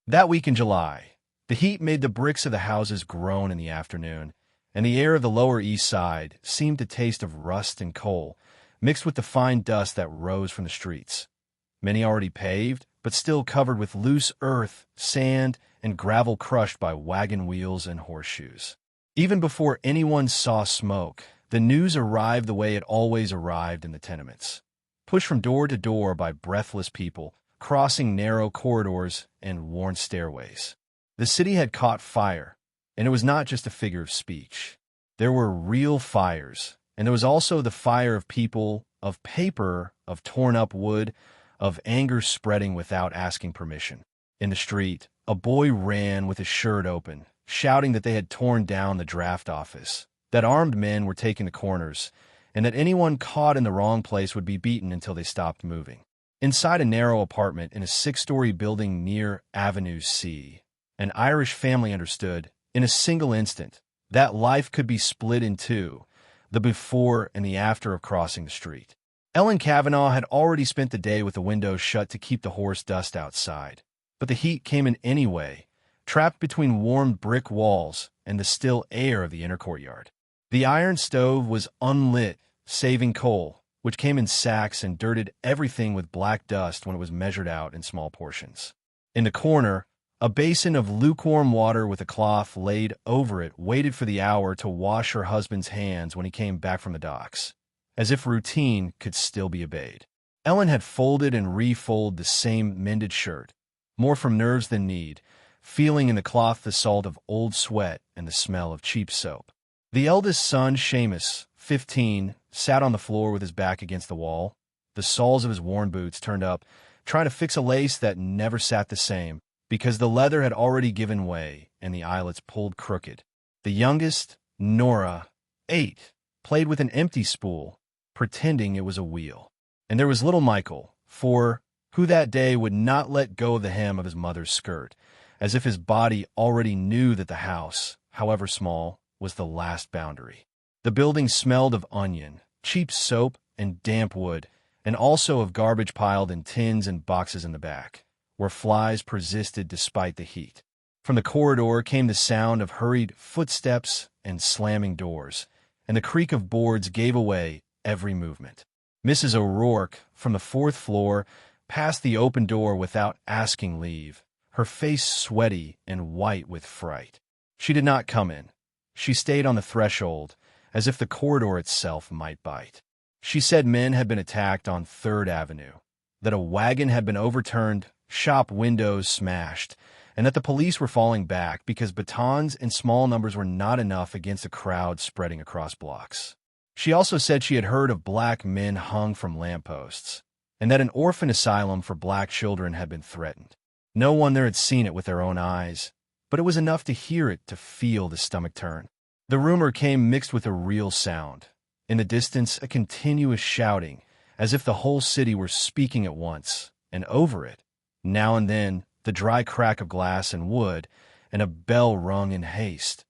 That week in July, the heat made the bricks of the houses groan in the afternoon, and the air of the Lower East Side seemed to taste of rust and coal, mixed with the fine dust that rose from the streets. Many already paved, but still covered with loose earth, sand, and gravel crushed by wagon wheels and horseshoes. Even before anyone saw smoke, the news arrived the way it always arrived in the tenements, pushed from door to door by breathless people, crossing narrow corridors and worn stairways. The city had caught fire, and it was not just a figure of speech. There were real fires, and there was also the fire of people, of paper, of torn-up wood, of anger spreading without asking permission. In the street, a boy ran with his shirt open, shouting that they had torn down the draft office, that armed men were taking the corners, and that anyone caught in the wrong place would be beaten until they stopped moving. Inside a narrow apartment in a 6-story building near Avenue C, an Irish family understood, in a single instant, that life could be split in two, the before and the after of crossing the street. Ellen Kavanagh had already spent the day with the windows shut to keep the horse dust outside, but the heat came in anyway, trapped between warm brick walls and the still air of the inner courtyard. The iron stove was unlit, saving coal, which came in sacks and dirted everything with black dust when it was measured out in small portions. In the corner, a basin of lukewarm water with a cloth laid over it waited for the hour to wash her husband's hands when he came back from the docks, as if routine could still be obeyed. Ellen had folded and refolded the same mended shirt, more from nerves than need, feeling in the cloth the salt of old sweat and the smell of cheap soap. The eldest son, Seamus, 15, sat on the floor with his back against the wall, the soles of his worn boots turned up, trying to fix a lace that never sat the same, because the leather had already given way and the eyelets pulled crooked. The youngest, Nora, 8, played with an empty spool, pretending it was a wheel. And there was little Michael, 4, who that day would not let go of the hem of his mother's skirt, as if his body already knew that the house, however small, was the last boundary. The building smelled of onion, cheap soap, and damp wood, and also of garbage piled in tins and boxes in the back, where flies persisted despite the heat. From the corridor came the sound of hurried footsteps and slamming doors, and the creak of boards gave away every movement. Mrs. O'Rourke, from the 4th floor, passed the open door without asking leave, her face sweaty and white with fright. She did not come in. She stayed on the threshold, as if the corridor itself might bite. She said men had been attacked on 3rd Avenue, that a wagon had been overturned, shop windows smashed, and that the police were falling back because batons in small numbers were not enough against a crowd spreading across blocks. She also said she had heard of black men hung from lampposts, and that an orphan asylum for black children had been threatened. No one there had seen it with their own eyes, but it was enough to hear it to feel the stomach turn. The rumor came mixed with a real sound. In the distance, a continuous shouting, as if the whole city were speaking at once, and over it, now and then, the dry crack of glass and wood, and a bell rung in haste.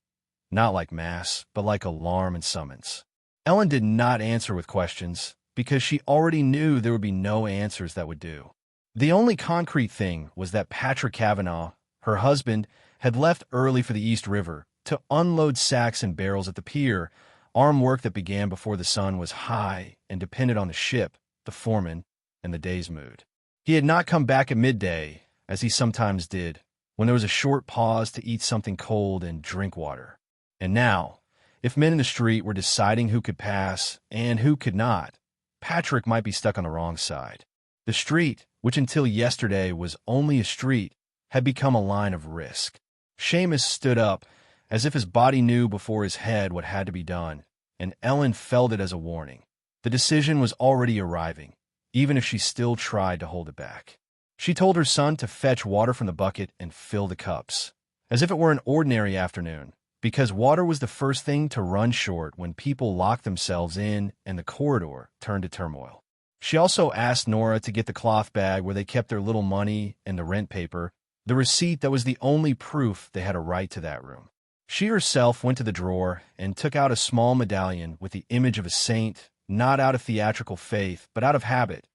Not like mass, but like alarm and summons. Ellen did not answer with questions, because she already knew there would be no answers that would do. The only concrete thing was that Patrick Kavanagh, her husband, had left early for the East River to unload sacks and barrels at the pier, arm work that began before the sun was high and depended on the ship, the foreman, and the day's mood. He had not come back at midday, as he sometimes did, when there was a short pause to eat something cold and drink water. And now, if men in the street were deciding who could pass and who could not, Patrick might be stuck on the wrong side. The street, which until yesterday was only a street, had become a line of risk. Seamus stood up, as if his body knew before his head what had to be done, and Ellen felt it as a warning. The decision was already arriving, even if she still tried to hold it back. She told her son to fetch water from the bucket and fill the cups, as if it were an ordinary afternoon, because water was the first thing to run short when people locked themselves in and the corridor turned to turmoil. She also asked Nora to get the cloth bag where they kept their little money and the rent paper, the receipt that was the only proof they had a right to that room. She herself went to the drawer and took out a small medallion with the image of a saint, not out of theatrical faith, but out of habit,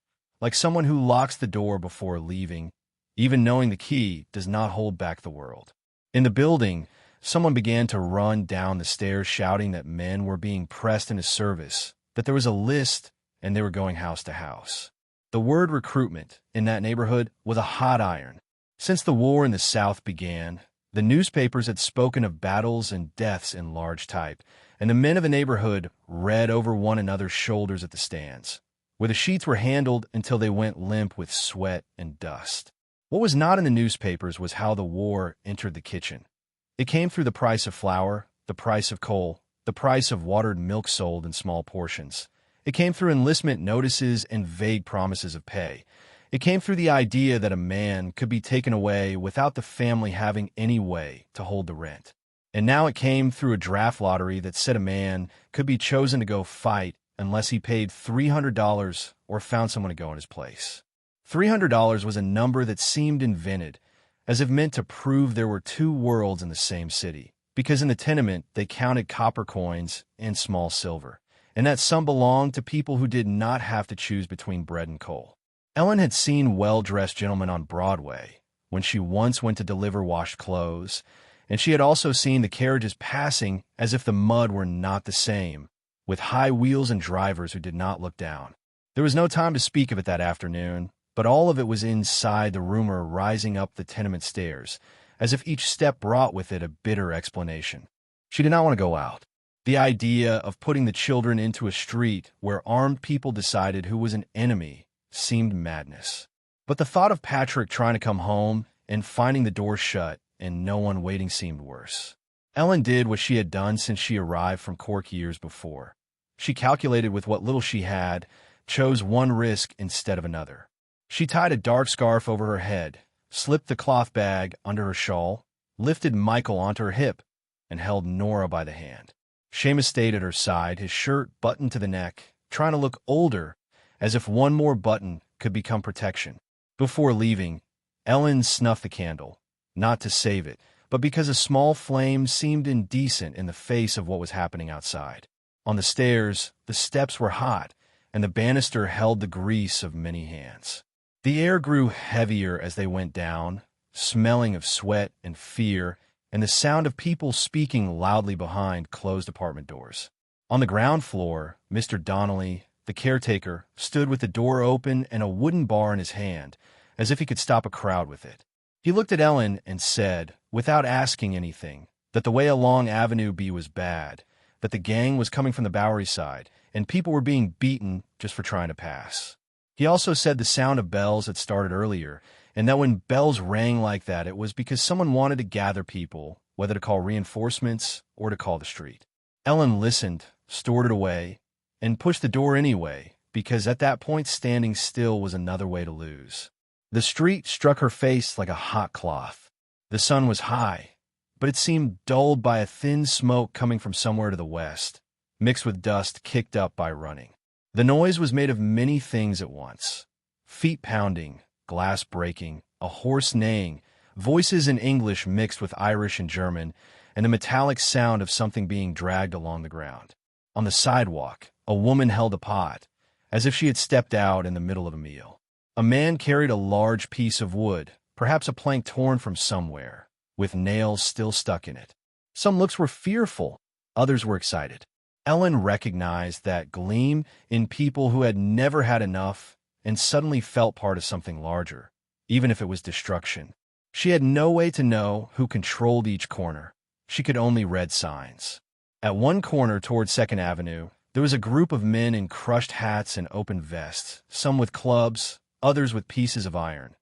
like someone who locks the door before leaving, Even knowing the key does not hold back the world. In the building, someone began to run down the stairs shouting that men were being pressed into service, that there was a list, and they were going house to house. The word recruitment in that neighborhood was a hot iron. Since the war in the South began, the newspapers had spoken of battles and deaths in large type, and the men of the neighborhood read over one another's shoulders at the stands, where the sheets were handled until they went limp with sweat and dust. What was not in the newspapers was how the war entered the kitchen. It came through the price of flour, the price of coal, the price of watered milk sold in small portions. It came through enlistment notices and vague promises of pay. It came through the idea that a man could be taken away without the family having any way to hold the rent. And now it came through a draft lottery that said a man could be chosen to go fight unless he paid $300 or found someone to go in his place. $300 was a number that seemed invented, as if meant to prove there were two worlds in the same city, because in the tenement they counted copper coins and small silver, and that some belonged to people who did not have to choose between bread and coal. Ellen had seen well-dressed gentlemen on Broadway when she once went to deliver washed clothes, and she had also seen the carriages passing as if the mud were not the same, with high wheels and drivers who did not look down. There was no time to speak of it that afternoon, but all of it was inside the rumor rising up the tenement stairs, as if each step brought with it a bitter explanation. She did not want to go out. The idea of putting the children into a street where armed people decided who was an enemy seemed madness. But the thought of Patrick trying to come home and finding the door shut and no one waiting seemed worse. Ellen did what she had done since she arrived from Cork years before. She calculated with what little she had, chose one risk instead of another. She tied a dark scarf over her head, slipped the cloth bag under her shawl, lifted Michael onto her hip, and held Nora by the hand. Seamus stayed at her side, his shirt buttoned to the neck, trying to look older, as if one more button could become protection. Before leaving, Ellen snuffed the candle, not to save it, but because a small flame seemed indecent in the face of what was happening outside. On the stairs, the steps were hot, and the banister held the grease of many hands. The air grew heavier as they went down, smelling of sweat and fear, and the sound of people speaking loudly behind closed apartment doors. On the ground floor, Mr. Donnelly, the caretaker, stood with the door open and a wooden bar in his hand, as if he could stop a crowd with it. He looked at Ellen and said, without asking anything, that the way along Avenue B was bad, that the gang was coming from the Bowery side, and people were being beaten just for trying to pass. He also said the sound of bells had started earlier, and that when bells rang like that, it was because someone wanted to gather people, whether to call reinforcements or to call the street. Ellen listened, stored it away, and pushed the door anyway, because at that point standing still was another way to lose. The street struck her face like a hot cloth. The sun was high, but it seemed dulled by a thin smoke coming from somewhere to the west, mixed with dust kicked up by running. The noise was made of many things at once: feet pounding, glass breaking, a horse neighing, voices in English mixed with Irish and German, and the metallic sound of something being dragged along the ground. On the sidewalk, a woman held a pot, as if she had stepped out in the middle of a meal. A man carried a large piece of wood, perhaps a plank torn from somewhere, with nails still stuck in it. Some looks were fearful, others were excited. Ellen recognized that gleam in people who had never had enough and suddenly felt part of something larger, even if it was destruction. She had no way to know who controlled each corner. She could only read signs. At one corner toward 2nd Avenue, there was a group of men in crushed hats and open vests, some with clubs, others with pieces of iron,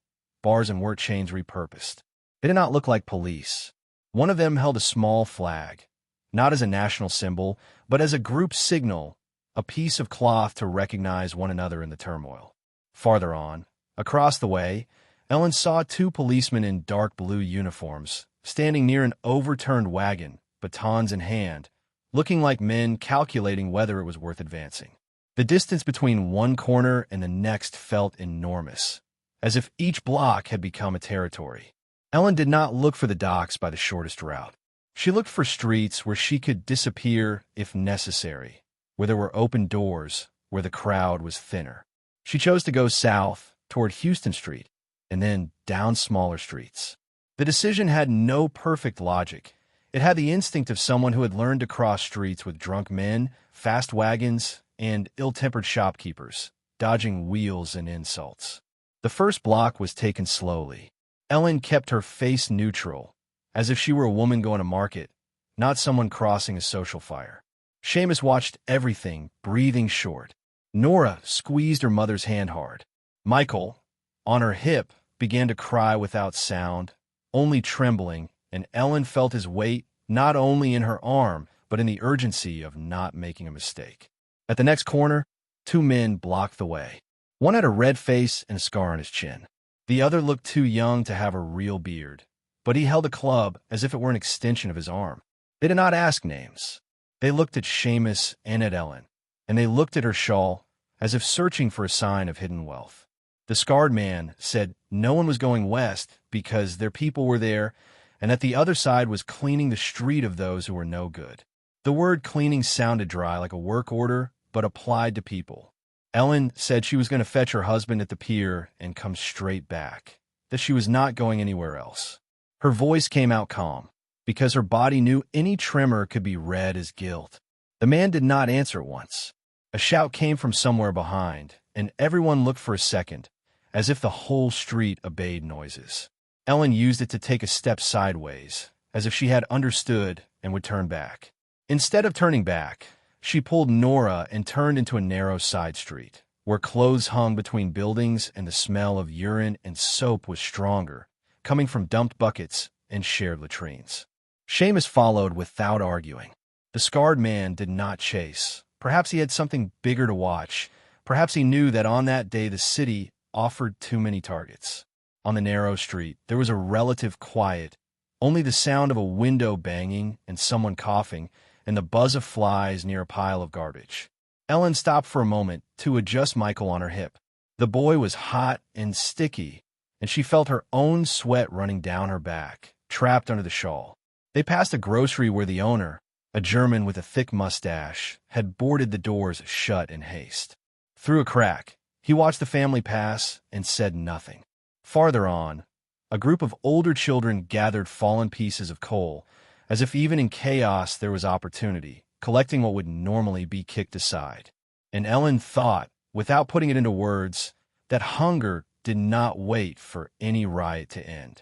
bars and work chains repurposed. They did not look like police. One of them held a small flag, not as a national symbol, but as a group signal, a piece of cloth to recognize one another in the turmoil. Farther on, across the way, Ellen saw 2 policemen in dark blue uniforms, standing near an overturned wagon, batons in hand, looking like men calculating whether it was worth advancing. The distance between one corner and the next felt enormous, as if each block had become a territory. Ellen did not look for the docks by the shortest route. She looked for streets where she could disappear if necessary, where there were open doors, where the crowd was thinner. She chose to go south, toward Houston Street, and then down smaller streets. The decision had no perfect logic. It had the instinct of someone who had learned to cross streets with drunk men, fast wagons, and ill-tempered shopkeepers, dodging wheels and insults. The first block was taken slowly. Ellen kept her face neutral, as if she were a woman going to market, not someone crossing a social fire. Seamus watched everything, breathing short. Nora squeezed her mother's hand hard. Michael, on her hip, began to cry without sound, only trembling, and Ellen felt his weight not only in her arm, but in the urgency of not making a mistake. At the next corner, two men blocked the way. One had a red face and a scar on his chin. The other looked too young to have a real beard, but he held a club as if it were an extension of his arm. They did not ask names. They looked at Seamus and at Ellen, and they looked at her shawl as if searching for a sign of hidden wealth. The scarred man said no one was going west because their people were there, and that the other side was cleaning the street of those who were no good. The word cleaning sounded dry, like a work order, but applied to people. Ellen said she was going to fetch her husband at the pier and come straight back, that she was not going anywhere else. Her voice came out calm, because her body knew any tremor could be read as guilt. The man did not answer once. A shout came from somewhere behind, and everyone looked for a second, as if the whole street obeyed noises. Ellen used it to take a step sideways, as if she had understood and would turn back. Instead of turning back, she pulled Nora and turned into a narrow side street, where clothes hung between buildings and the smell of urine and soap was stronger, coming from dumped buckets and shared latrines. Seamus followed without arguing. The scarred man did not chase. Perhaps he had something bigger to watch. Perhaps he knew that on that day the city offered too many targets. On the narrow street, there was a relative quiet, only the sound of a window banging and someone coughing, and the buzz of flies near a pile of garbage. Ellen stopped for a moment to adjust Michael on her hip. The boy was hot and sticky, and she felt her own sweat running down her back, trapped under the shawl. They passed a grocery where the owner, a German with a thick mustache, had boarded the doors shut in haste. Through a crack, he watched the family pass and said nothing. Farther on, a group of older children gathered fallen pieces of coal, as if even in chaos there was opportunity, collecting what would normally be kicked aside. And Ellen thought, without putting it into words, that hunger did not wait for any riot to end.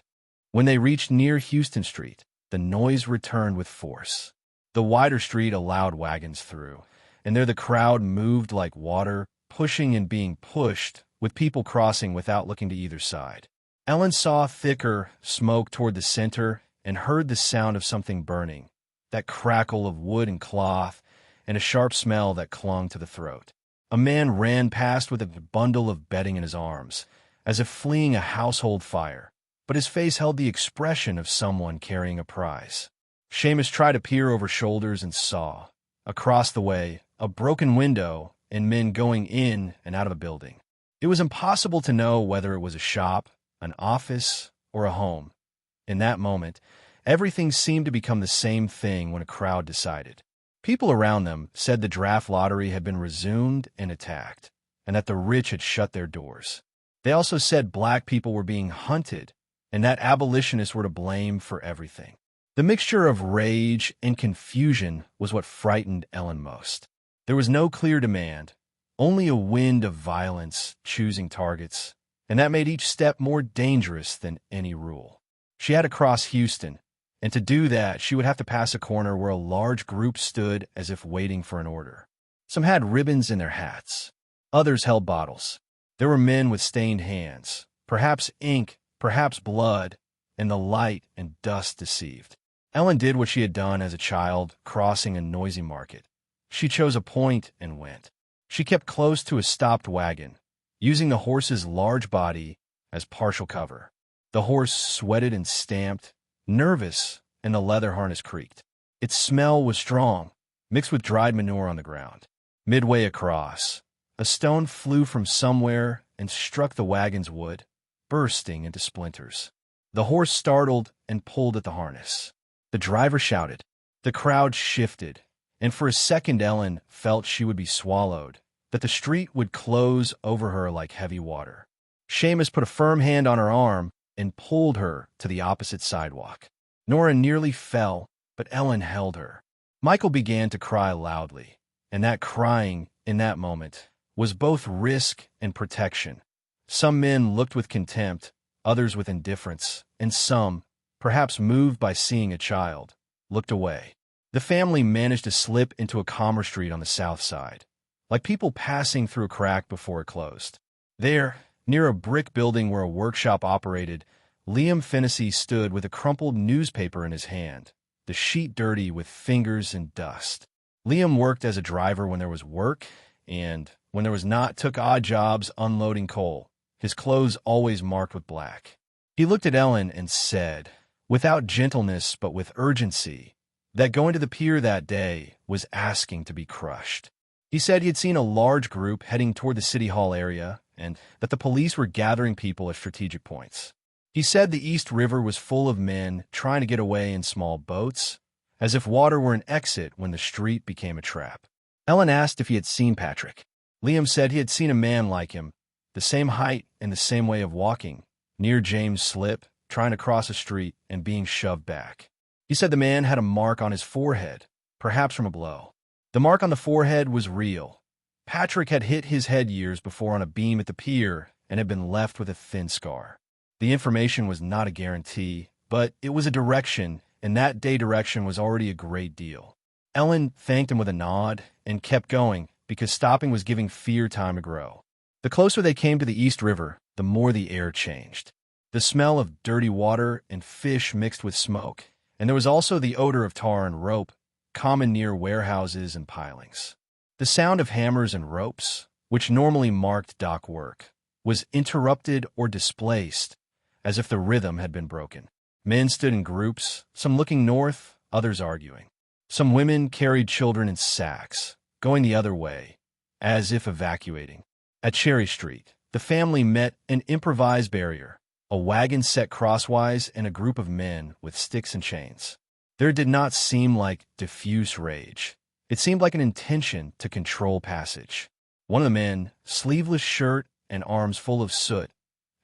When they reached near Houston Street, the noise returned with force. The wider street allowed wagons through, and there the crowd moved like water, pushing and being pushed, with people crossing without looking to either side. Ellen saw thicker smoke toward the center and heard the sound of something burning, that crackle of wood and cloth, and a sharp smell that clung to the throat. A man ran past with a bundle of bedding in his arms, as if fleeing a household fire, but his face held the expression of someone carrying a prize. Seamus tried to peer over shoulders and saw, across the way, a broken window and men going in and out of a building. It was impossible to know whether it was a shop, an office, or a home. In that moment, everything seemed to become the same thing when a crowd decided. People around them said the draft lottery had been resumed and attacked, and that the rich had shut their doors. They also said black people were being hunted, and that abolitionists were to blame for everything. The mixture of rage and confusion was what frightened Ellen most. There was no clear demand, only a wind of violence choosing targets, and that made each step more dangerous than any rule. She had to cross Houston, and to do that, she would have to pass a corner where a large group stood as if waiting for an order. Some had ribbons in their hats. Others held bottles. There were men with stained hands, perhaps ink, perhaps blood, and the light and dust deceived. Ellen did what she had done as a child, crossing a noisy market. She chose a point and went. She kept close to a stopped wagon, using the horse's large body as partial cover. The horse sweated and stamped, nervous, and the leather harness creaked. Its smell was strong, mixed with dried manure on the ground. Midway across, a stone flew from somewhere and struck the wagon's wood, bursting into splinters. The horse startled and pulled at the harness. The driver shouted. The crowd shifted, and for a second Ellen felt she would be swallowed, that the street would close over her like heavy water. Seamus put a firm hand on her arm and pulled her to the opposite sidewalk. Nora nearly fell, but Ellen held her. Michael began to cry loudly, and that crying, in that moment, was both risk and protection. Some men looked with contempt, others with indifference, and some, perhaps moved by seeing a child, looked away. The family managed to slip into a calmer street on the south side, like people passing through a crack before it closed. There, near a brick building where a workshop operated, Liam Finnessy stood with a crumpled newspaper in his hand, the sheet dirty with fingers and dust. Liam worked as a driver when there was work, and when there was not, took odd jobs unloading coal, his clothes always marked with black. He looked at Ellen and said, without gentleness but with urgency, that going to the pier that day was asking to be crushed. He said he had seen a large group heading toward the City Hall area and that the police were gathering people at strategic points. He said the East River was full of men trying to get away in small boats, as if water were an exit when the street became a trap. Ellen asked if he had seen Patrick. Liam said he had seen a man like him, the same height and the same way of walking, near James Slip, trying to cross a street and being shoved back. He said the man had a mark on his forehead, perhaps from a blow. The mark on the forehead was real. Patrick had hit his head years before on a beam at the pier and had been left with a thin scar. The information was not a guarantee, but it was a direction, and that day direction was already a great deal. Ellen thanked him with a nod and kept going because stopping was giving fear time to grow. The closer they came to the East River, the more the air changed. The smell of dirty water and fish mixed with smoke, and there was also the odor of tar and rope, common near warehouses and pilings. The sound of hammers and ropes, which normally marked dock work, was interrupted or displaced, as if the rhythm had been broken. Men stood in groups, some looking north, others arguing. Some women carried children in sacks, going the other way, as if evacuating. At Cherry Street, the family met an improvised barrier, a wagon set crosswise and a group of men with sticks and chains. There did not seem like diffuse rage. It seemed like an intention to control passage. One of the men, sleeveless shirt and arms full of soot,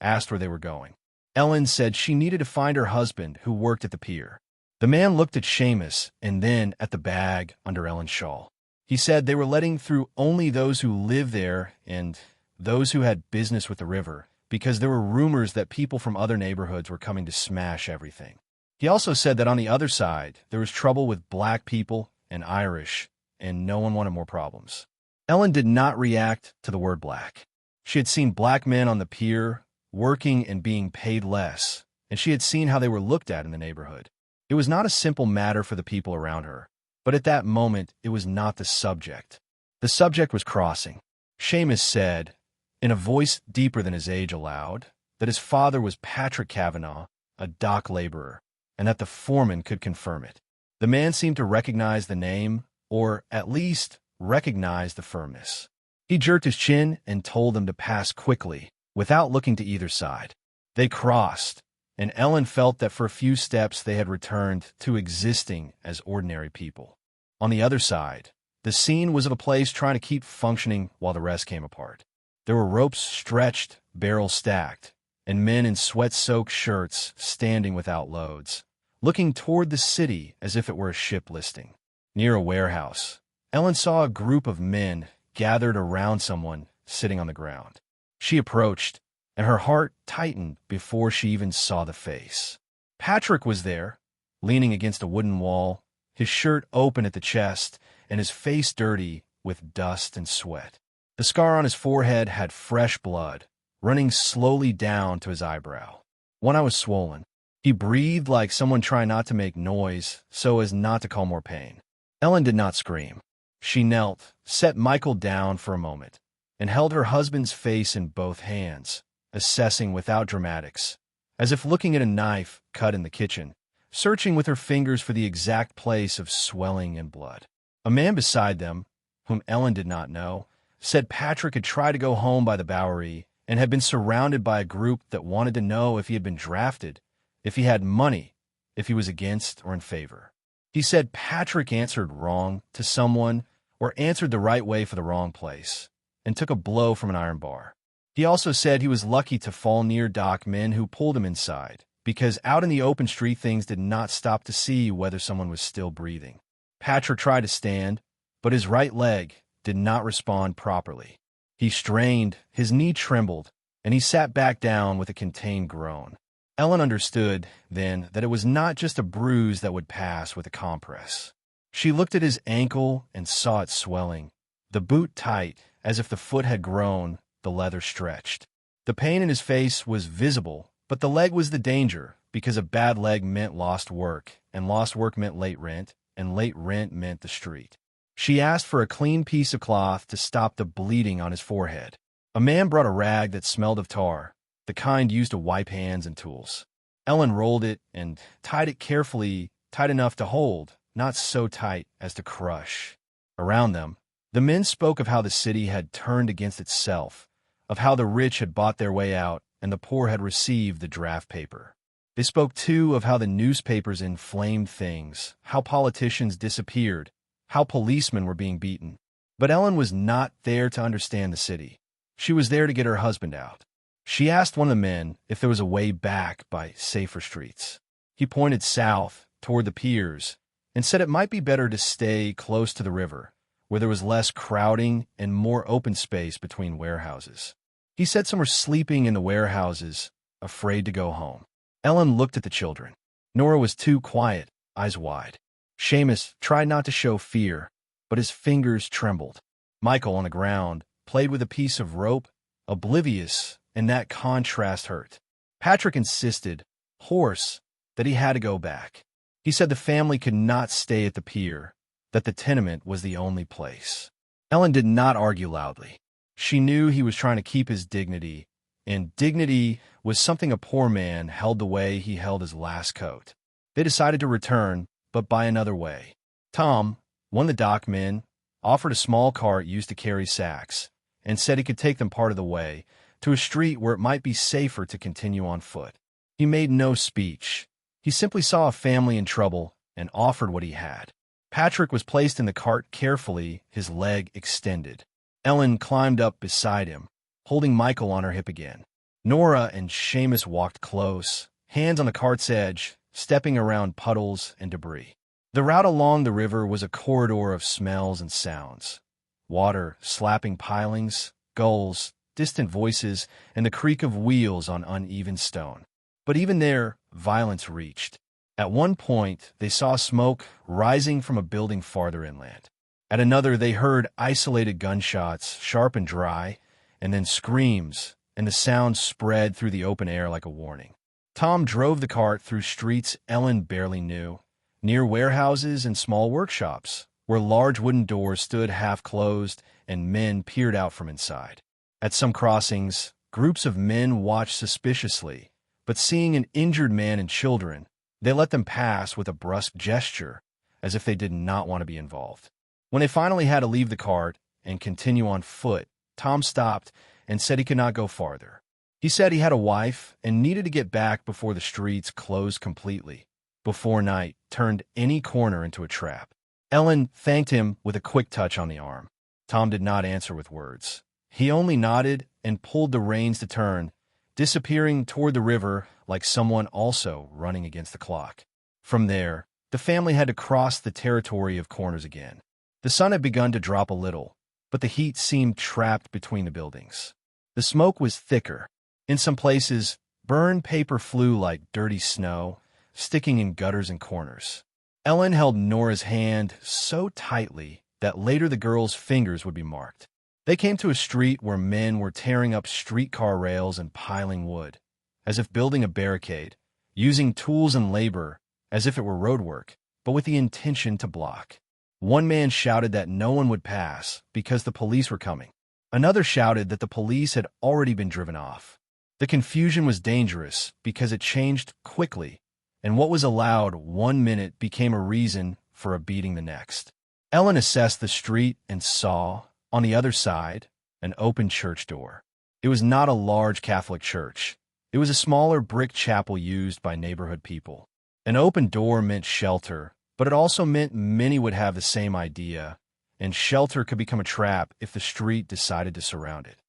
asked where they were going. Ellen said she needed to find her husband who worked at the pier. The man looked at Seamus and then at the bag under Ellen's shawl. He said they were letting through only those who lived there and those who had business with the river, because there were rumors that people from other neighborhoods were coming to smash everything. He also said that on the other side, there was trouble with black people and Irish, and no one wanted more problems. Ellen did not react to the word black. She had seen black men on the pier, working and being paid less, and she had seen how they were looked at in the neighborhood. It was not a simple matter for the people around her, but at that moment, it was not the subject. The subject was crossing. Seamus said, in a voice deeper than his age allowed, that his father was Patrick Kavanagh, a dock laborer, and that the foreman could confirm it. The man seemed to recognize the name, or at least recognize the firmness. He jerked his chin and told them to pass quickly, without looking to either side. They crossed, and Ellen felt that for a few steps they had returned to existing as ordinary people. On the other side, the scene was of a place trying to keep functioning while the rest came apart. There were ropes stretched, barrels stacked, and men in sweat-soaked shirts standing without loads, looking toward the city as if it were a ship listing. Near a warehouse, Ellen saw a group of men gathered around someone sitting on the ground. She approached, and her heart tightened before she even saw the face. Patrick was there, leaning against a wooden wall, his shirt open at the chest, and his face dirty with dust and sweat. The scar on his forehead had fresh blood, running slowly down to his eyebrow. One eye was swollen. He breathed like someone trying not to make noise so as not to cause more pain. Ellen did not scream. She knelt, set Michael down for a moment, and held her husband's face in both hands, assessing without dramatics, as if looking at a knife cut in the kitchen, searching with her fingers for the exact place of swelling and blood. A man beside them, whom Ellen did not know, said Patrick had tried to go home by the Bowery and had been surrounded by a group that wanted to know if he had been drafted, if he had money, if he was against or in favor. He said Patrick answered wrong to someone or answered the right way for the wrong place and took a blow from an iron bar. He also said he was lucky to fall near dock men who pulled him inside, because out in the open street things did not stop to see whether someone was still breathing. Patrick tried to stand, but his right leg did not respond properly. He strained, his knee trembled, and he sat back down with a contained groan. Ellen understood, then, that it was not just a bruise that would pass with a compress. She looked at his ankle and saw it swelling, the boot tight, as if the foot had grown, the leather stretched. The pain in his face was visible, but the leg was the danger, because a bad leg meant lost work, and lost work meant late rent, and late rent meant the street. She asked for a clean piece of cloth to stop the bleeding on his forehead. A man brought a rag that smelled of tar, the kind used to wipe hands and tools. Ellen rolled it and tied it carefully, tight enough to hold, not so tight as to crush. Around them, the men spoke of how the city had turned against itself, of how the rich had bought their way out and the poor had received the draft paper. They spoke, too, of how the newspapers inflamed things, how politicians disappeared, how policemen were being beaten. But Ellen was not there to understand the city. She was there to get her husband out. She asked one of the men if there was a way back by safer streets. He pointed south, toward the piers, and said it might be better to stay close to the river, where there was less crowding and more open space between warehouses. He said some were sleeping in the warehouses, afraid to go home. Ellen looked at the children. Nora was too quiet, eyes wide. Seamus tried not to show fear, but his fingers trembled. Michael, on the ground, played with a piece of rope, oblivious, and that contrast hurt. Patrick insisted, hoarse, that he had to go back. He said the family could not stay at the pier, that the tenement was the only place. Ellen did not argue loudly. She knew he was trying to keep his dignity, and dignity was something a poor man held the way he held his last coat. They decided to return, but by another way. Tom, one of the dock men, offered a small cart used to carry sacks, and said he could take them part of the way, to a street where it might be safer to continue on foot. He made no speech. He simply saw a family in trouble and offered what he had. Patrick was placed in the cart carefully, his leg extended. Ellen climbed up beside him, holding Michael on her hip again. Nora and Seamus walked close, hands on the cart's edge, stepping around puddles and debris. The route along the river was a corridor of smells and sounds. Water slapping pilings, gulls, distant voices, and the creak of wheels on uneven stone. But even there, violence reached. At one point, they saw smoke rising from a building farther inland. At another, they heard isolated gunshots, sharp and dry, and then screams, and the sound spread through the open air like a warning. Tom drove the cart through streets Ellen barely knew, near warehouses and small workshops, where large wooden doors stood half-closed and men peered out from inside. At some crossings, groups of men watched suspiciously, but seeing an injured man and children, they let them pass with a brusque gesture, as if they did not want to be involved. When they finally had to leave the cart and continue on foot, Tom stopped and said he could not go farther. He said he had a wife and needed to get back before the streets closed completely, before night turned any corner into a trap. Ellen thanked him with a quick touch on the arm. Tom did not answer with words. He only nodded and pulled the reins to turn, disappearing toward the river like someone also running against the clock. From there, the family had to cross the territory of corners again. The sun had begun to drop a little, but the heat seemed trapped between the buildings. The smoke was thicker. In some places, burned paper flew like dirty snow, sticking in gutters and corners. Ellen held Nora's hand so tightly that later the girl's fingers would be marked. They came to a street where men were tearing up streetcar rails and piling wood, as if building a barricade, using tools and labor as if it were roadwork, but with the intention to block. One man shouted that no one would pass because the police were coming. Another shouted that the police had already been driven off. The confusion was dangerous because it changed quickly, and what was allowed 1 minute became a reason for a beating the next. Ellen assessed the street and saw, on the other side, an open church door. It was not a large Catholic church. It was a smaller brick chapel used by neighborhood people. An open door meant shelter, but it also meant many would have the same idea, and shelter could become a trap if the street decided to surround it.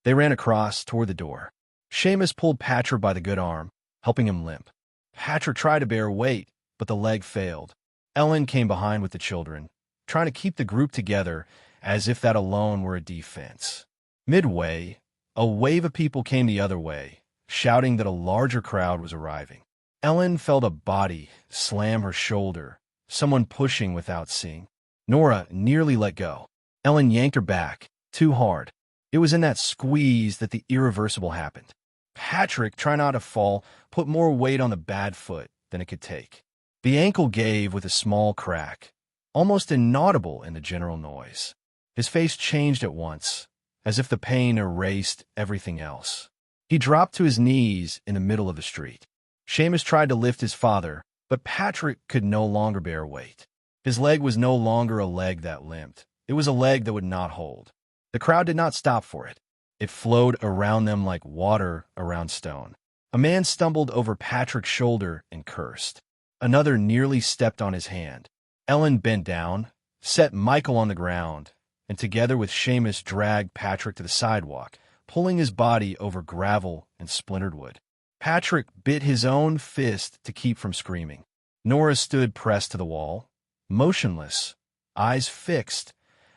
They ran across toward the door. Seamus pulled Patrick by the good arm, helping him limp. Patrick tried to bear weight, but the leg failed. Ellen came behind with the children, trying to keep the group together as if that alone were a defense. Midway, a wave of people came the other way, shouting that a larger crowd was arriving. Ellen felt a body slam her shoulder, someone pushing without seeing. Nora nearly let go. Ellen yanked her back, too hard. It was in that squeeze that the irreversible happened. Patrick, trying not to fall, put more weight on the bad foot than it could take. The ankle gave with a small crack, almost inaudible in the general noise. His face changed at once, as if the pain erased everything else. He dropped to his knees in the middle of the street. Seamus tried to lift his father, but Patrick could no longer bear weight. His leg was no longer a leg that limped. It was a leg that would not hold. The crowd did not stop for it. It flowed around them like water around stone. A man stumbled over Patrick's shoulder and cursed. Another nearly stepped on his hand. Ellen bent down, set Michael on the ground, and together with Seamus dragged Patrick to the sidewalk, pulling his body over gravel and splintered wood. Patrick bit his own fist to keep from screaming. Nora stood pressed to the wall, motionless, eyes fixed,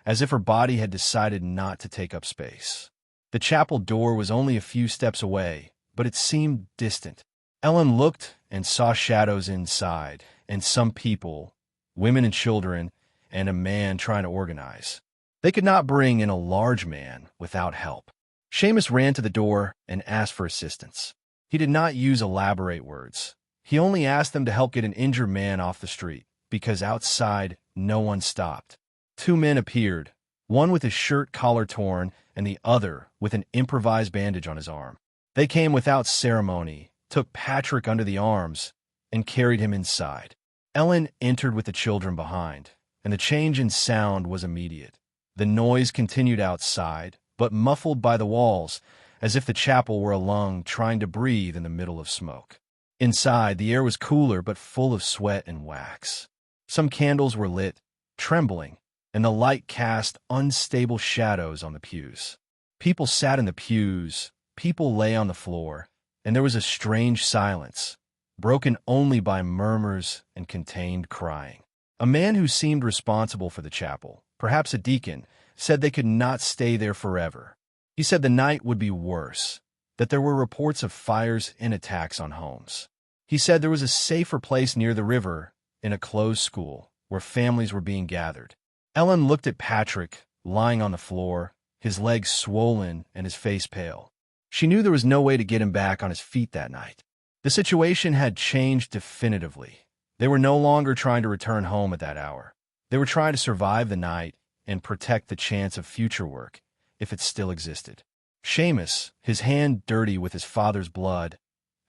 as if her body had decided not to take up space. The chapel door was only a few steps away, but it seemed distant. Ellen looked and saw shadows inside, and some people, women and children, and a man trying to organize. They could not bring in a large man without help. Seamus ran to the door and asked for assistance. He did not use elaborate words. He only asked them to help get an injured man off the street, because outside no one stopped. Two men appeared, one with his shirt collar torn and the other with an improvised bandage on his arm. They came without ceremony, took Patrick under the arms, and carried him inside. Ellen entered with the children behind, and the change in sound was immediate. The noise continued outside, but muffled by the walls, as if the chapel were a lung trying to breathe in the middle of smoke. Inside, the air was cooler but full of sweat and wax. Some candles were lit, trembling, and the light cast unstable shadows on the pews. People sat in the pews, people lay on the floor, and there was a strange silence, broken only by murmurs and contained crying. A man who seemed responsible for the chapel, perhaps a deacon, said they could not stay there forever. He said the night would be worse, that there were reports of fires and attacks on homes. He said there was a safer place near the river, in a closed school, where families were being gathered. Ellen looked at Patrick, lying on the floor, his legs swollen and his face pale. She knew there was no way to get him back on his feet that night. The situation had changed definitively. They were no longer trying to return home at that hour. They were trying to survive the night and protect the chance of future work, if it still existed. Seamus, his hand dirty with his father's blood,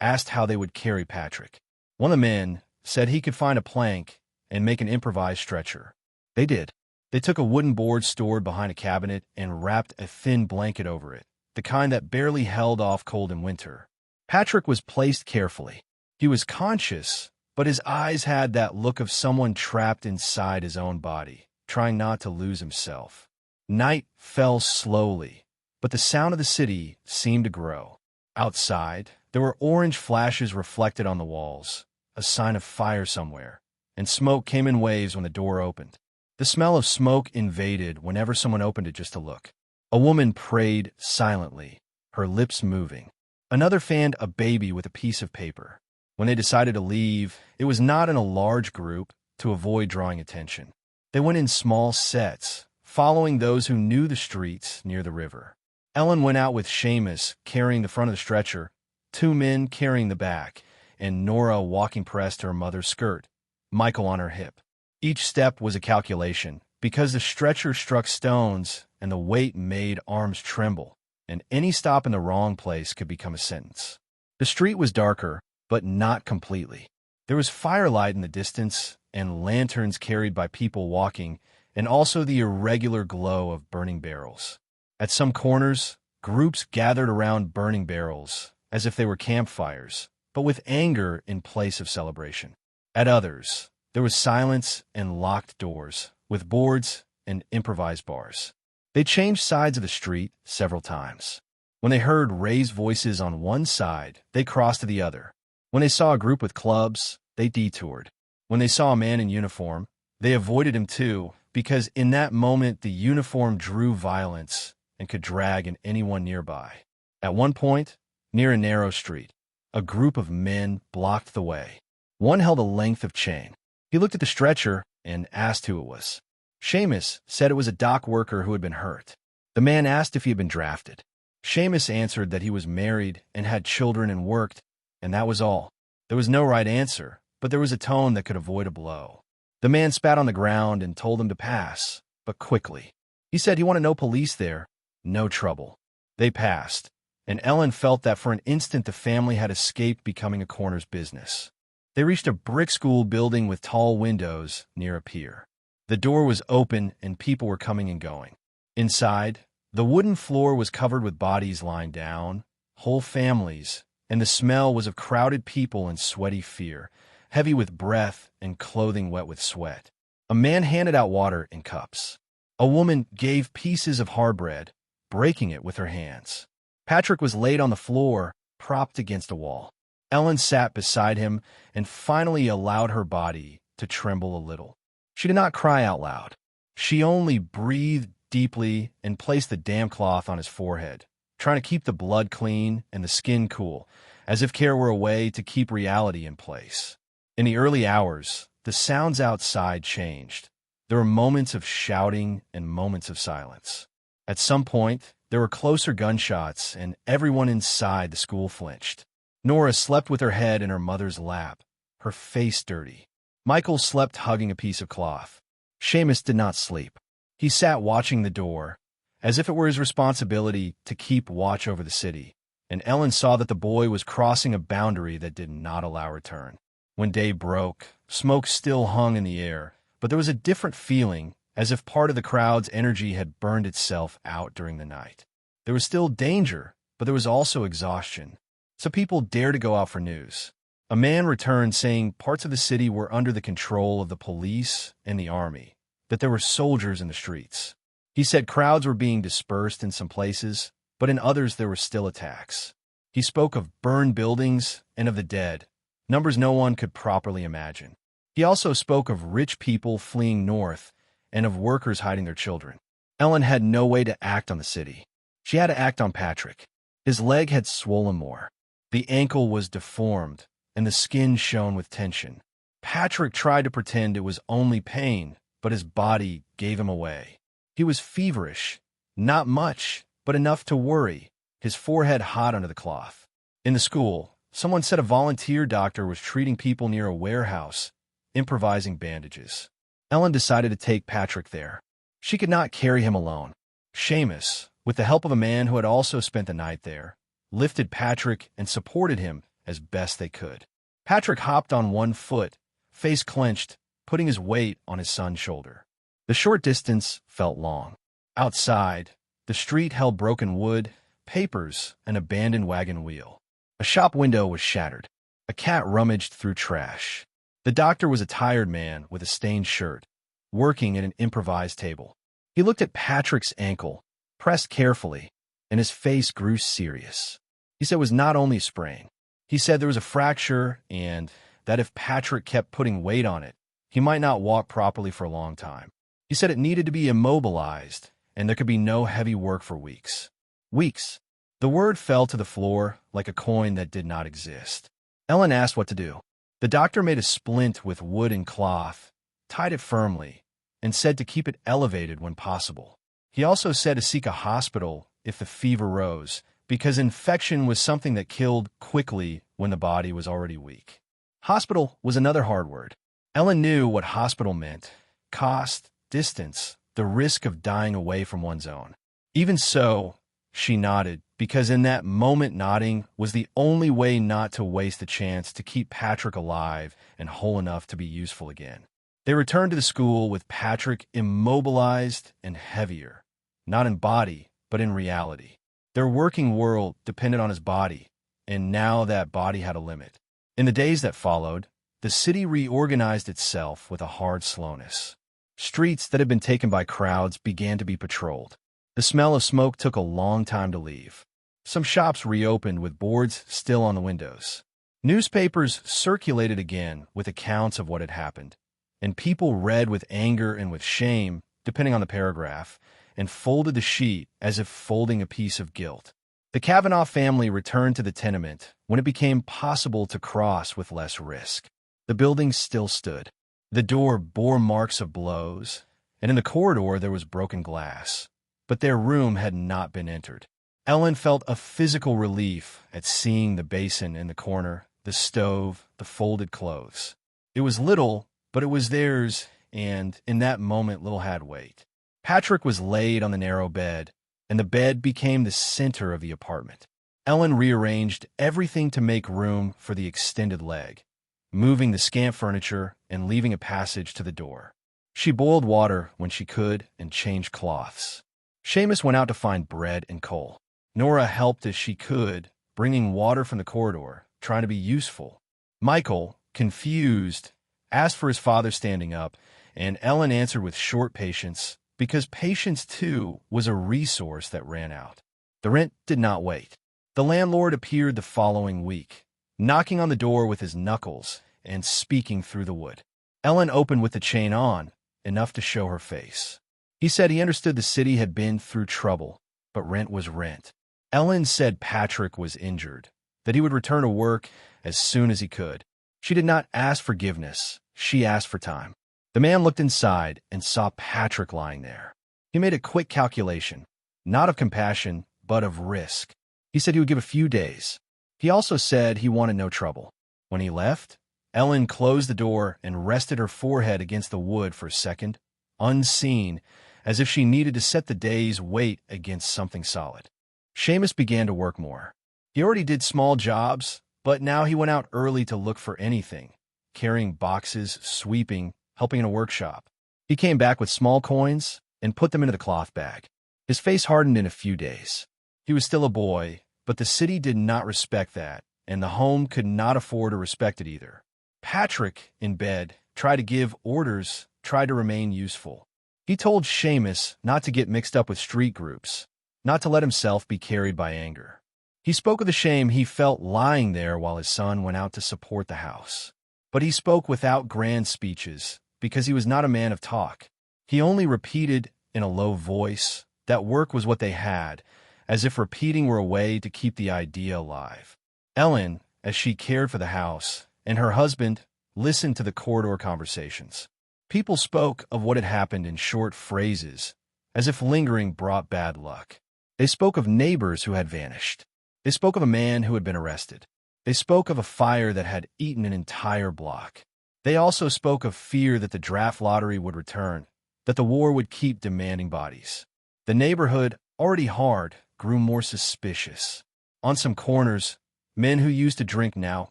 asked how they would carry Patrick. One of the men said he could find a plank and make an improvised stretcher. They did. They took a wooden board stored behind a cabinet and wrapped a thin blanket over it, the kind that barely held off cold in winter. Patrick was placed carefully. He was conscious, but his eyes had that look of someone trapped inside his own body, trying not to lose himself. Night fell slowly, but the sound of the city seemed to grow. Outside, there were orange flashes reflected on the walls, a sign of fire somewhere, and smoke came in waves when the door opened. The smell of smoke invaded whenever someone opened it just to look. A woman prayed silently, her lips moving. Another fanned a baby with a piece of paper. When they decided to leave, it was not in a large group to avoid drawing attention. They went in small sets, following those who knew the streets near the river. Ellen went out with Seamus carrying the front of the stretcher, two men carrying the back, and Nora walking pressed to her mother's skirt, Michael on her hip. Each step was a calculation, because the stretcher struck stones and the weight made arms tremble, and any stop in the wrong place could become a sentence. The street was darker, but not completely. There was firelight in the distance and lanterns carried by people walking, and also the irregular glow of burning barrels. At some corners, groups gathered around burning barrels, as if they were campfires, but with anger in place of celebration. At others, there was silence and locked doors, with boards and improvised bars. They changed sides of the street several times. When they heard raised voices on one side, they crossed to the other. When they saw a group with clubs, they detoured. When they saw a man in uniform, they avoided him too, because in that moment the uniform drew violence and could drag in anyone nearby. At one point, near a narrow street, a group of men blocked the way. One held a length of chain. He looked at the stretcher and asked who it was. Seamus said it was a dock worker who had been hurt. The man asked if he had been drafted. Seamus answered that he was married and had children and worked, and that was all. There was no right answer, but there was a tone that could avoid a blow. The man spat on the ground and told them to pass, but quickly. He said he wanted no police there, no trouble. They passed, and Ellen felt that for an instant the family had escaped becoming a coroner's business. They reached a brick school building with tall windows near a pier. The door was open and people were coming and going. Inside, the wooden floor was covered with bodies lying down, whole families, and the smell was of crowded people and sweaty fear, heavy with breath and clothing wet with sweat. A man handed out water in cups. A woman gave pieces of hard bread, breaking it with her hands. Patrick was laid on the floor, propped against a wall. Ellen sat beside him and finally allowed her body to tremble a little. She did not cry out loud. She only breathed deeply and placed the damp cloth on his forehead, trying to keep the blood clean and the skin cool, as if care were a way to keep reality in place. In the early hours, the sounds outside changed. There were moments of shouting and moments of silence. At some point, there were closer gunshots, and everyone inside the school flinched. Nora slept with her head in her mother's lap, her face dirty. Michael slept hugging a piece of cloth. Seamus did not sleep. He sat watching the door, as if it were his responsibility to keep watch over the city, and Ellen saw that the boy was crossing a boundary that did not allow return. When day broke, smoke still hung in the air, but there was a different feeling, as if part of the crowd's energy had burned itself out during the night. There was still danger, but there was also exhaustion. So people dared to go out for news. A man returned saying parts of the city were under the control of the police and the army, that there were soldiers in the streets. He said crowds were being dispersed in some places, but in others there were still attacks. He spoke of burned buildings and of the dead, numbers no one could properly imagine. He also spoke of rich people fleeing north and of workers hiding their children. Ellen had no way to act on the city. She had to act on Patrick. His leg had swollen more. The ankle was deformed, and the skin shone with tension. Patrick tried to pretend it was only pain, but his body gave him away. He was feverish, not much, but enough to worry, his forehead hot under the cloth. In the school, someone said a volunteer doctor was treating people near a warehouse, improvising bandages. Ellen decided to take Patrick there. She could not carry him alone. Seamus, with the help of a man who had also spent the night there, lifted Patrick and supported him as best they could. Patrick hopped on one foot, face clenched, putting his weight on his son's shoulder. The short distance felt long. Outside, the street held broken wood, papers, an abandoned wagon wheel. A shop window was shattered. A cat rummaged through trash. The doctor was a tired man with a stained shirt, working at an improvised table. He looked at Patrick's ankle, pressed carefully, and his face grew serious. He said it was not only a sprain. He said there was a fracture and that if Patrick kept putting weight on it, he might not walk properly for a long time. He said it needed to be immobilized and there could be no heavy work for weeks. Weeks. The word fell to the floor like a coin that did not exist. Ellen asked what to do. The doctor made a splint with wood and cloth, tied it firmly, and said to keep it elevated when possible. He also said to seek a hospital if the fever rose, because infection was something that killed quickly when the body was already weak. Hospital was another hard word. Ellen knew what hospital meant: cost, distance, the risk of dying away from one's own. Even so, she nodded, because in that moment nodding was the only way not to waste the chance to keep Patrick alive and whole enough to be useful again. They returned to the school with Patrick immobilized and heavier, not in body, but in reality. Their working world depended on his body, and now that body had a limit. In the days that followed, the city reorganized itself with a hard slowness. Streets that had been taken by crowds began to be patrolled. The smell of smoke took a long time to leave. Some shops reopened with boards still on the windows. Newspapers circulated again with accounts of what had happened, and people read with anger and with shame, depending on the paragraph, and folded the sheet as if folding a piece of guilt. The Kavanagh family returned to the tenement when it became possible to cross with less risk. The building still stood. The door bore marks of blows, and in the corridor there was broken glass. But their room had not been entered. Ellen felt a physical relief at seeing the basin in the corner, the stove, the folded clothes. It was little, but it was theirs, and in that moment little had weight. Patrick was laid on the narrow bed, and the bed became the center of the apartment. Ellen rearranged everything to make room for the extended leg, moving the scant furniture and leaving a passage to the door. She boiled water when she could and changed cloths. Seamus went out to find bread and coal. Nora helped as she could, bringing water from the corridor, trying to be useful. Michael, confused, asked for his father standing up, and Ellen answered with short patience, because patience, too, was a resource that ran out. The rent did not wait. The landlord appeared the following week, knocking on the door with his knuckles and speaking through the wood. Ellen opened with the chain on, enough to show her face. He said he understood the city had been through trouble, but rent was rent. Ellen said Patrick was injured, that he would return to work as soon as he could. She did not ask forgiveness. She asked for time. The man looked inside and saw Patrick lying there. He made a quick calculation, not of compassion, but of risk. He said he would give a few days. He also said he wanted no trouble. When he left, Ellen closed the door and rested her forehead against the wood for a second, unseen, as if she needed to set the day's weight against something solid. Seamus began to work more. He already did small jobs, but now he went out early to look for anything, carrying boxes, sweeping, helping in a workshop. He came back with small coins and put them into the cloth bag. His face hardened in a few days. He was still a boy, but the city did not respect that, and the home could not afford to respect it either. Patrick, in bed, tried to give orders, tried to remain useful. He told Seamus not to get mixed up with street groups, not to let himself be carried by anger. He spoke of the shame he felt lying there while his son went out to support the house. But he spoke without grand speeches, because he was not a man of talk. He only repeated, in a low voice, that work was what they had, as if repeating were a way to keep the idea alive. Ellen, as she cared for the house, and her husband, listened to the corridor conversations. People spoke of what had happened in short phrases, as if lingering brought bad luck. They spoke of neighbors who had vanished. They spoke of a man who had been arrested. They spoke of a fire that had eaten an entire block. They also spoke of fear that the draft lottery would return, that the war would keep demanding bodies. The neighborhood, already hard, grew more suspicious. On some corners, men who used to drink now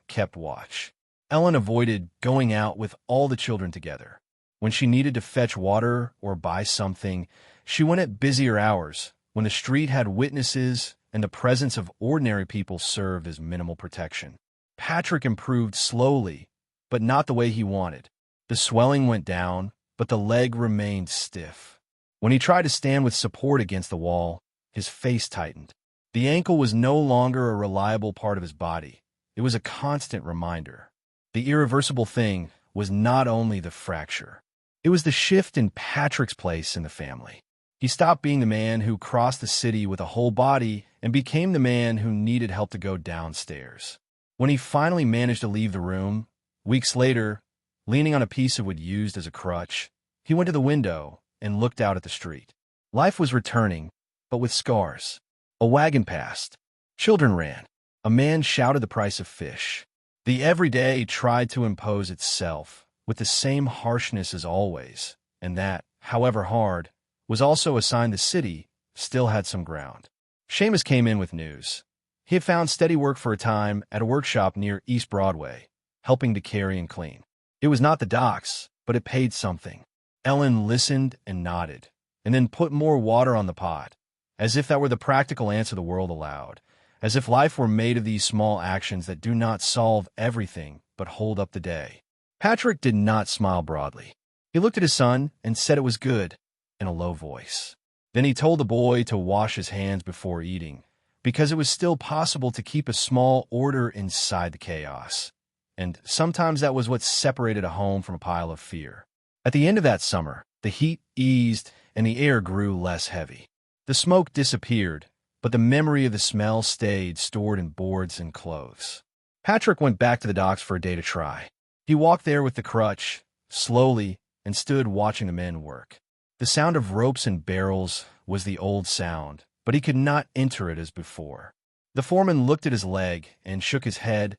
kept watch. Ellen avoided going out with all the children together. When she needed to fetch water or buy something, she went at busier hours, when the street had witnesses and the presence of ordinary people served as minimal protection. Patrick improved slowly, but not the way he wanted. The swelling went down, but the leg remained stiff. When he tried to stand with support against the wall, his face tightened. The ankle was no longer a reliable part of his body. It was a constant reminder. The irreversible thing was not only the fracture. It was the shift in Patrick's place in the family. He stopped being the man who crossed the city with a whole body and became the man who needed help to go downstairs. When he finally managed to leave the room, weeks later, leaning on a piece of wood used as a crutch, he went to the window and looked out at the street. Life was returning, but with scars. A wagon passed. Children ran. A man shouted the price of fish. The everyday tried to impose itself with the same harshness as always, and that, however hard, was also a sign the city still had some ground. Seamus came in with news. He had found steady work for a time at a workshop near East Broadway, helping to carry and clean. It was not the docks, but it paid something. Ellen listened and nodded, and then put more water on the pot, as if that were the practical answer the world allowed, as if life were made of these small actions that do not solve everything but hold up the day. Patrick did not smile broadly. He looked at his son and said it was good, in a low voice. Then he told the boy to wash his hands before eating, because it was still possible to keep a small order inside the chaos. And sometimes that was what separated a home from a pile of fear. At the end of that summer, the heat eased and the air grew less heavy. The smoke disappeared, but the memory of the smell stayed stored in boards and clothes. Patrick went back to the docks for a day to try. He walked there with the crutch, slowly, and stood watching the men work. The sound of ropes and barrels was the old sound, but he could not enter it as before. The foreman looked at his leg and shook his head,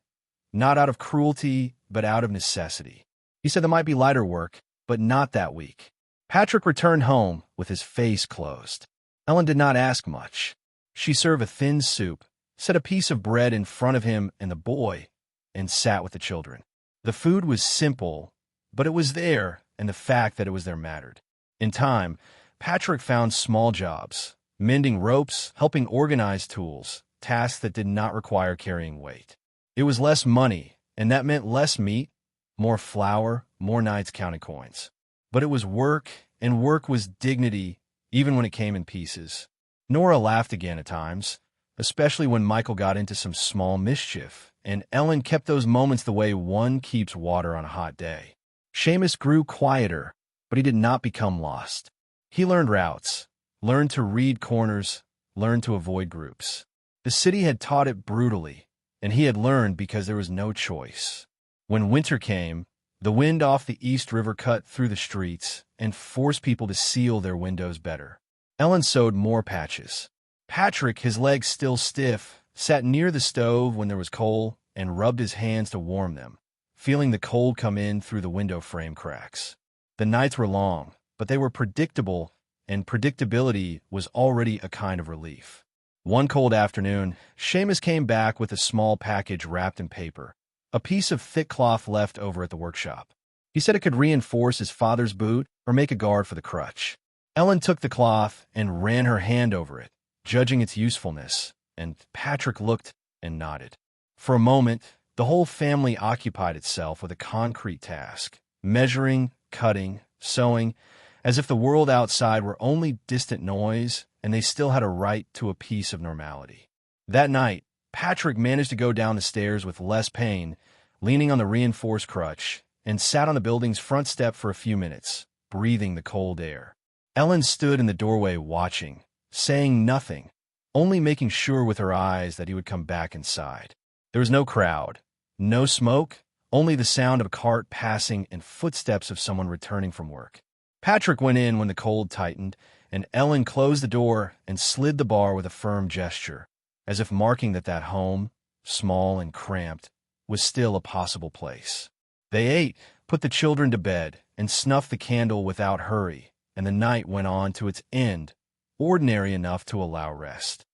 not out of cruelty, but out of necessity. He said there might be lighter work, but not that week. Patrick returned home with his face closed. Ellen did not ask much. She served a thin soup, set a piece of bread in front of him and the boy, and sat with the children. The food was simple, but it was there, and the fact that it was there mattered. In time, Patrick found small jobs, mending ropes, helping organize tools, tasks that did not require carrying weight. It was less money, and that meant less meat, more flour, more nights counting coins. But it was work, and work was dignity, even when it came in pieces. Nora laughed again at times, especially when Michael got into some small mischief, and Ellen kept those moments the way one keeps water on a hot day. Seamus grew quieter, but he did not become lost. He learned routes, learned to read corners, learned to avoid groups. The city had taught it brutally, and he had learned because there was no choice. When winter came, the wind off the East River cut through the streets and forced people to seal their windows better. Ellen sewed more patches. Patrick, his legs still stiff, sat near the stove when there was coal and rubbed his hands to warm them, feeling the cold come in through the window frame cracks. The nights were long, but they were predictable, and predictability was already a kind of relief. One cold afternoon, Seamus came back with a small package wrapped in paper, a piece of thick cloth left over at the workshop. He said it could reinforce his father's boot or make a guard for the crutch. Ellen took the cloth and ran her hand over it, judging its usefulness, and Patrick looked and nodded. For a moment, the whole family occupied itself with a concrete task, measuring, cutting, sewing, as if the world outside were only distant noise and they still had a right to a piece of normality. That night, Patrick managed to go down the stairs with less pain, leaning on the reinforced crutch, and sat on the building's front step for a few minutes, breathing the cold air. Ellen stood in the doorway watching, saying nothing, only making sure with her eyes that he would come back inside. There was no crowd, no smoke, only the sound of a cart passing and footsteps of someone returning from work. Patrick went in when the cold tightened, and Ellen closed the door and slid the bar with a firm gesture, as if marking that home, small and cramped, was still a possible place. They ate, put the children to bed, and snuffed the candle without hurry, and the night went on to its end, ordinary enough to allow rest.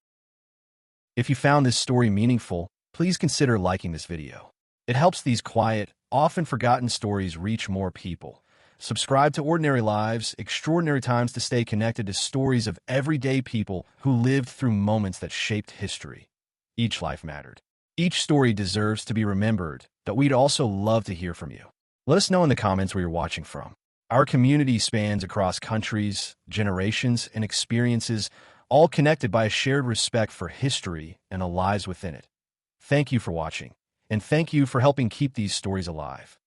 If you found this story meaningful, please consider liking this video. It helps these quiet, often forgotten stories reach more people. Subscribe to Ordinary Lives, Extraordinary Times to stay connected to stories of everyday people who lived through moments that shaped history. Each life mattered. Each story deserves to be remembered, but we'd also love to hear from you. Let us know in the comments where you're watching from. Our community spans across countries, generations, and experiences, all connected by a shared respect for history and the lives within it. Thank you for watching, and thank you for helping keep these stories alive.